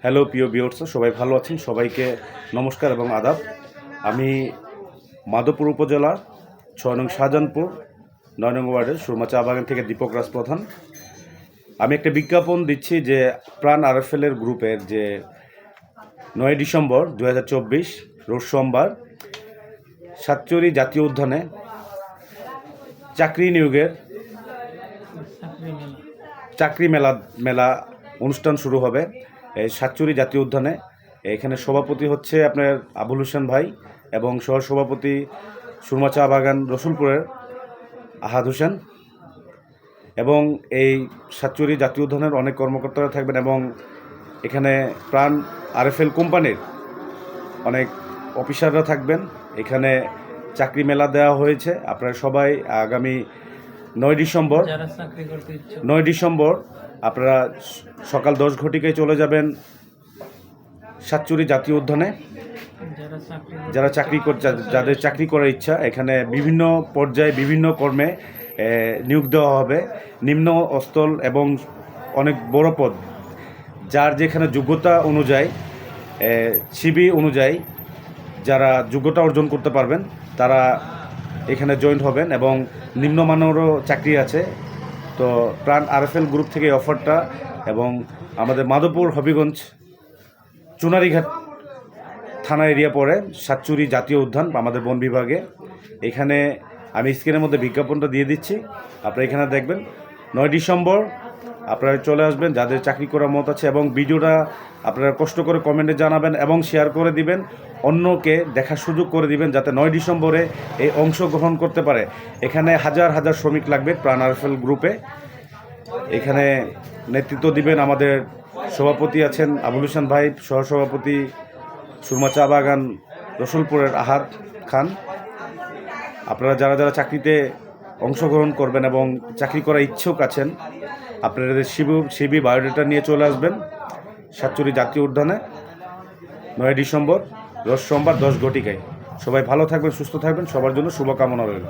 Hello প্রিয় viewers, সবাই ভালো আছেন? সবাইকে নমস্কার এবং আদাব। আমি মাধবপুর উপজেলার ৬ নং শাহজাহানপুর ৯ নং ওয়ার্ডের সুরমা চা বাগান থেকে দীপক রাজ প্রধান। আমি একটা বিজ্ঞাপন দিচ্ছি যে প্রাণ আরএফএলের গ্রুপের যে ৯ ডিসেম্বর ২০২৪ রোজ সোমবার সাতচুরি জাতীয় উদ্যানে চাকরি নিয়োগের চাকরি মেলা অনুষ্ঠান শুরু হবে এই সাতচুরি জাতীয় উদ্যানে। এখানে সভাপতি হচ্ছে আপনার আবুল হোসেন ভাই এবং সহসভাপতি সুরমা চা বাগান রসুলপুরের আহাদ হোসেন। এবং এই সাতচুরি জাতীয় উদ্যানের অনেক কর্মকর্তারা থাকবেন এবং এখানে প্রাণ আরএফএল কোম্পানির অনেক অফিসাররা থাকবেন। এখানে চাকরি মেলা দেওয়া হয়েছে। আপনারা সবাই আগামী ৯ ডিসেম্বর আপনারা সকাল 10 ঘটিকায় চলে যাবেন সাতচুরি জাতীয় উদ্যানে। যাদের চাকরি করার ইচ্ছা, এখানে বিভিন্ন পর্যায়ে বিভিন্ন কর্মে নিয়োগ দেওয়া হবে। নিম্ন স্থল এবং অনেক বড় পদ, যার যেখানে যোগ্যতা অনুযায়ী সিভি অনুযায়ী যারা যোগ্যতা অর্জন করতে পারবেন তারা এখানে জয়েন হবেন এবং নিম্নমানেরও চাকরি আছে। তো প্রাণ আরএফএল গ্রুপ থেকে এই অফারটা, এবং আমাদের মাধবপুর হবিগঞ্জ চুনারিঘাট থানা এরিয়া পড়ে সাতচুরি জাতীয় উদ্যান আমাদের বন বিভাগে। এখানে আমি স্ক্রিনের মধ্যে বিজ্ঞাপনটা দিয়ে দিচ্ছি, আপনারা এখানে দেখবেন। ৯ ডিসেম্বর আপনারা চলে আসবেন যাদের চাকরি করার মত আছে, এবং ভিডিওটা আপনারা কষ্ট করে কমেন্টে জানাবেন এবং শেয়ার করে দিবেন, অন্যকে দেখার সুযোগ করে দিবেন যাতে ৯ ডিসেম্বরে এই অংশগ্রহণ করতে পারে। এখানে হাজার হাজার শ্রমিক লাগবে প্রাণ আরএফএল গ্রুপে। এখানে নেতৃত্ব দিবেন আমাদের সভাপতি আছেন আবুল হোসেন ভাই, সহসভাপতি সুরমা চা বাগান রসুলপুরের আহাদ খান। আপনারা যারা যারা চাকরিতে অংশগ্রহণ করবেন এবং চাকরি করার ইচ্ছুক আছেন, আপনাদের সিবি বায়োডাটা নিয়ে চলে আসবেন সাতচুরি জাতীয় উদ্যানে ৯ ডিসেম্বর রোজ সোমবার 10 ঘটিকায়। সবাই ভালো থাকবেন, সুস্থ থাকবেন, সবার জন্য শুভকামনা রইল।